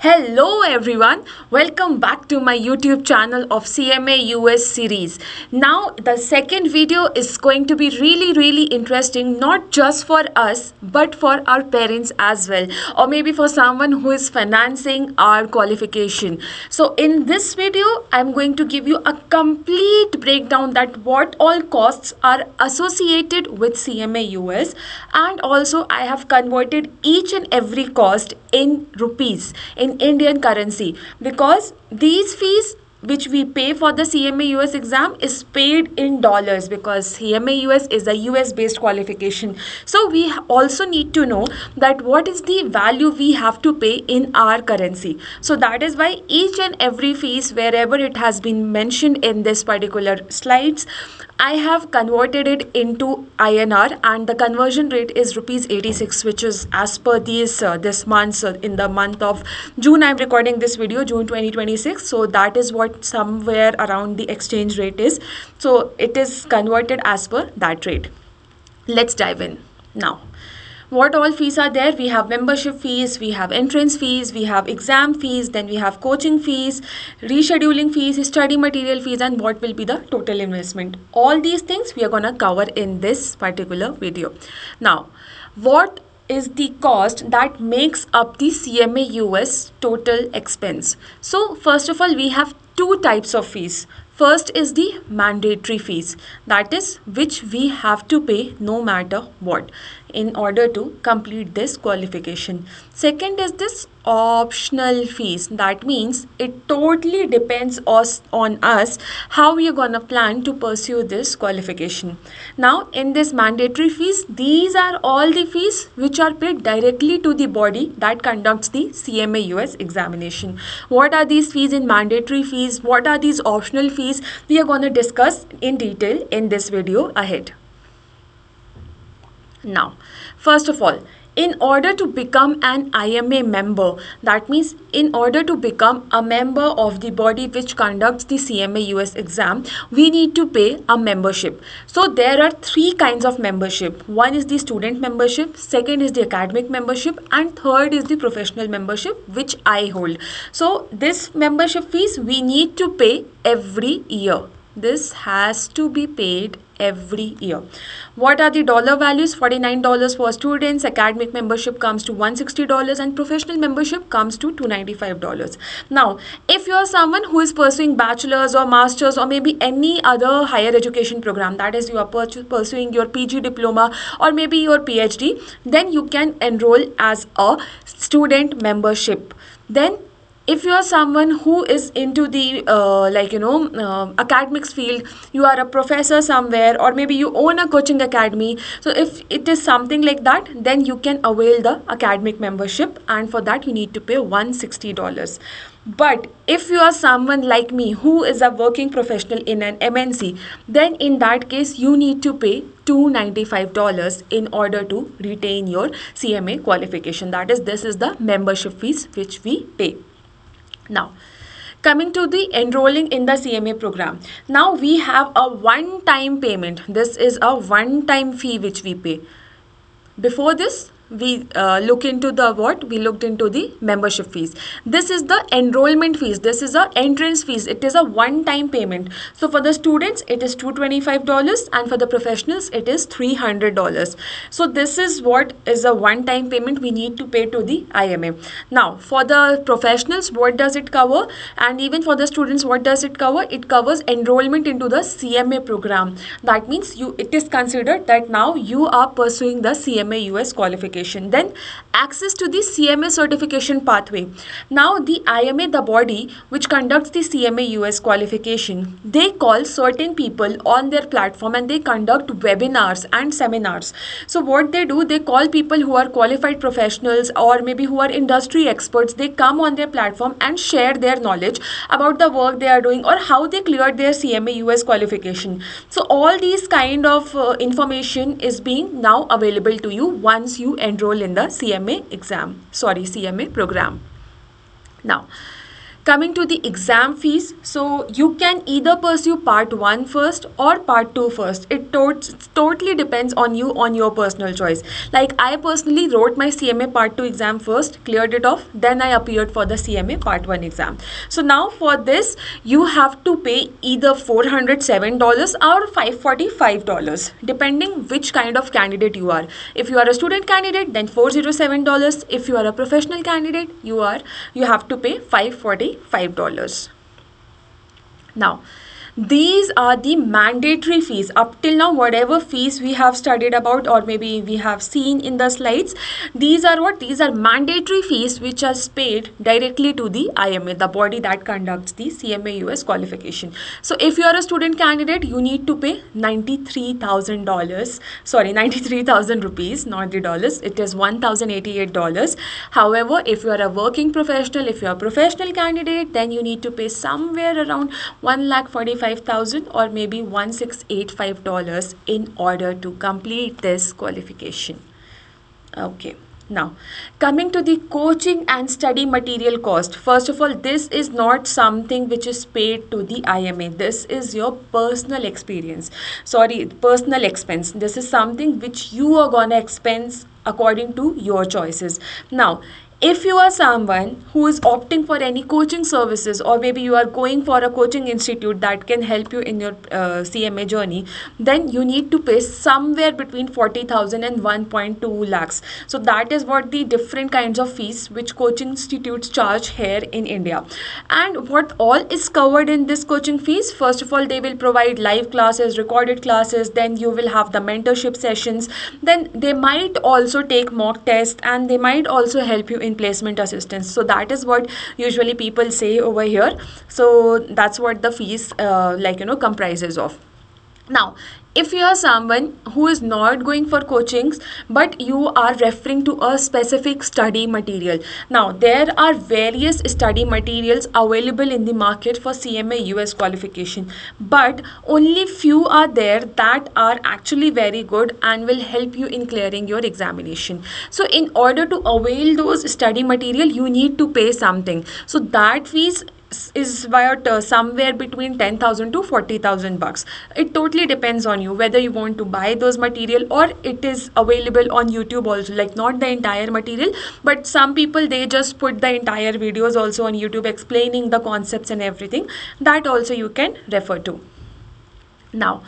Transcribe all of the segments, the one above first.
Hello everyone, welcome back to my YouTube channel of CMA US series. Now the second video is going to be really interesting, not just for us but for our parents as well, or maybe for someone who is financing our qualification. So in this video I'm going to give you a complete breakdown that what all costs are associated with CMA US, and also I have converted each and every cost in rupees, in Indian currency, because these fees which we pay for the CMA US exam is paid in dollars, because CMA US is a US based qualification. So we also need to know that what is the value we have to pay in our currency. So that is why each and every fees, wherever it has been mentioned in this particular slides, I have converted it into INR, and the conversion rate is rupees 86, which is as per this month, in the month of June. I'm recording this video, June 2026. So that is what somewhere around the exchange rate is. So it is converted as per that rate. Let's dive in now. What all fees are there? We have membership fees, we have entrance fees, we have exam fees, then we have coaching fees, rescheduling fees, study material fees, and what will be the total investment. All these things we are going to cover in this particular video. Now, what is the cost that makes up the CMA US total expense? So first of all, we have two types of fees. First is the mandatory fees, that is which we have to pay no matter what in order to complete this qualification. Second is this optional fees. That means it totally depends on us how we are gonna plan to pursue this qualification. Now in this mandatory fees, these are all the fees which are paid directly to the body that conducts the CMA US examination. What are these fees in mandatory fees? What are these optional fees? We are going to discuss in detail in this video ahead. Now, first of all, in order to become an IMA member, that means in order to become a member of the body which conducts the CMA US exam, we need to pay a membership. So there are three kinds of membership. One is the student membership, second is the academic membership, and third is the professional membership, which I hold. So this membership fees we need to pay every year. This has to be paid every year. What are the dollar values? $49 for students, academic membership comes to $160, and professional membership comes to $295. Now, if you are someone who is pursuing bachelor's or master's or maybe any other higher education program, that is you are pursuing your PG diploma or maybe your PhD, then you can enroll as a student membership. Then if you are someone who is into the academics field, you are a professor somewhere, or maybe you own a coaching academy, so if it is something like that, then you can avail the academic membership, and for that you need to pay $160. But if you are someone like me who is a working professional in an MNC, then in that case you need to pay $295 in order to retain your CMA qualification. That is, this is the membership fees which we pay. Now, coming to the enrolling in the CMA program. Now we have a one-time payment. This is a one-time fee which we pay. Before this, we looked into the membership fees. This is the enrollment fees. This is a entrance fees. It is a one-time payment. So for the students it is $225, and for the professionals it is $300. So this is what is a one-time payment we need to pay to the IMA. Now for the professionals, what does it cover? And even for the students, what does it cover? It covers enrollment into the CMA program. That means it is considered that now you are pursuing the CMA US qualification. Then access to the CMA certification pathway. Now the IMA, the body which conducts the CMA US qualification, they call certain people on their platform and they conduct webinars and seminars. So what they do, they call people who are qualified professionals or maybe who are industry experts. They come on their platform and share their knowledge about the work they are doing or how they cleared their CMA US qualification. So all these kind of information is being now available to you once you enroll in the CMA program. Now, Coming to the exam fees, so you can either pursue part 1 first or part 2 first. It totally depends on you, on your personal choice. Like I personally wrote my CMA part 2 exam first, cleared it off, then I appeared for the CMA part 1 exam. So now for this you have to pay either $407 or $545, depending which kind of candidate you are. If you are a student candidate, then $407. If you are a professional candidate, you have to pay $545. Now, these are the mandatory fees. Up till now, whatever fees we have studied about or maybe we have seen in the slides, these are what? These are mandatory fees which are paid directly to the IMA, the body that conducts the CMA US qualification. So if you are a student candidate, you need to pay $93,000. Sorry, 93,000 rupees, not the dollars. It is $1,088. However, if you are a working professional, if you are a professional candidate, then you need to pay somewhere around 1,45,000 or maybe $1,685 in order to complete this qualification. Okay. Now, coming to the coaching and study material cost. First of all, this is not something which is paid to the IMA. This is your personal experience. Sorry, personal expense. This is something which you are gonna expense according to your choices. Now, if you are someone who is opting for any coaching services or maybe you are going for a coaching institute that can help you in your CMA journey, then you need to pay somewhere between 40,000 and 1.2 lakhs. So that is what the different kinds of fees which coaching institutes charge here in India. And what all is covered in this coaching fees? First of all, they will provide live classes, recorded classes, then you will have the mentorship sessions, then they might also take mock tests and they might also help you in placement assistance. So that is what usually people say over here. So that's what the fees comprises of. Now, if you are someone who is not going for coachings but you are referring to a specific study material, now there are various study materials available in the market for CMA US qualification, but only few are there that are actually very good and will help you in clearing your examination. So in order to avail those study material, you need to pay something. So that fees is about somewhere between 10,000 to 40,000 bucks. It totally depends on you whether you want to buy those material or it is available on YouTube also, like not the entire material, but some people they just put the entire videos also on YouTube explaining the concepts and everything. That also you can refer to. Now,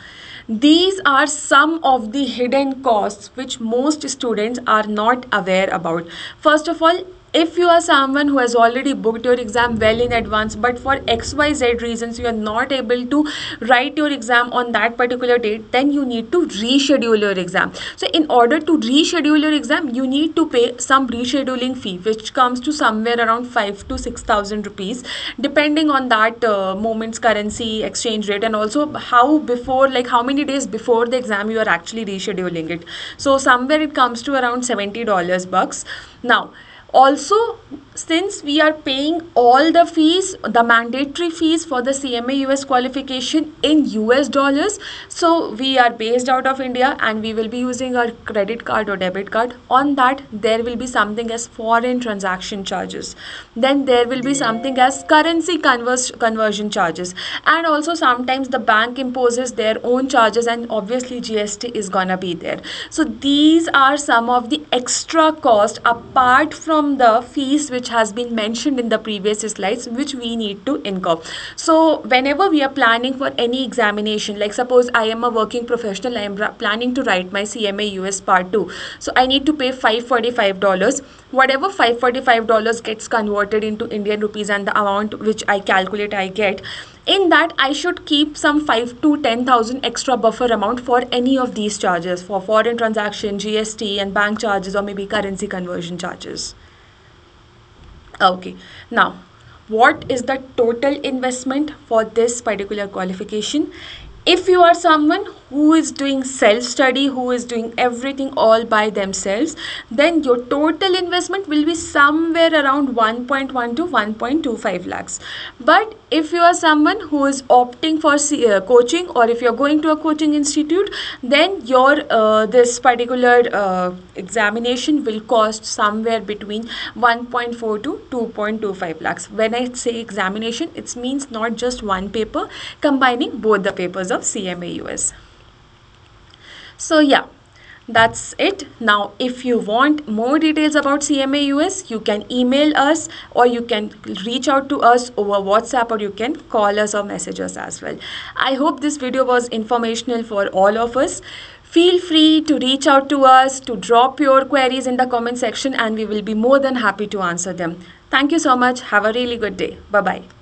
these are some of the hidden costs which most students are not aware about. First of all, if you are someone who has already booked your exam well in advance, but for XYZ reasons you are not able to write your exam on that particular date, then you need to reschedule your exam. So in order to reschedule your exam, you need to pay some rescheduling fee, which comes to somewhere around 5 to 6,000 rupees, depending on that moment's currency exchange rate, and also how many days before the exam you are actually rescheduling it. So somewhere it comes to around $70 bucks. Now, also, since we are paying all the fees, the mandatory fees for the CMA US qualification in US dollars, so we are based out of India and we will be using our credit card or debit card. On that, there will be something as foreign transaction charges. Then there will be something as currency conversion charges. And also sometimes the bank imposes their own charges and obviously GST is gonna be there. So these are some of the extra cost apart from the fees which has been mentioned in the previous slides, which we need to incur. So whenever we are planning for any examination, like suppose I am a working professional, I am planning to write my CMA US part 2, so I need to pay $545. Whatever $545 gets converted into Indian rupees and the amount which I calculate I get, in that I should keep some 5 to 10,000 extra buffer amount for any of these charges, for foreign transaction, GST and bank charges, or maybe currency conversion charges. Okay, now what is the total investment for this particular qualification? If you are someone who is doing self-study, who is doing everything all by themselves, then your total investment will be somewhere around 1.1 to 1.25 lakhs. But if you are someone who is opting for coaching, or if you're going to a coaching institute, then your this particular examination will cost somewhere between 1.4 to 2.25 lakhs. When I say examination, it means not just one paper, combining both the papers of CMA US. So yeah, that's it. Now, if you want more details about CMA US, you can email us, or you can reach out to us over WhatsApp, or you can call us or message us as well. I hope this video was informational for all of us. Feel free to reach out to us, to drop your queries in the comment section, and we will be more than happy to answer them. Thank you so much. Have a really good day. Bye-bye.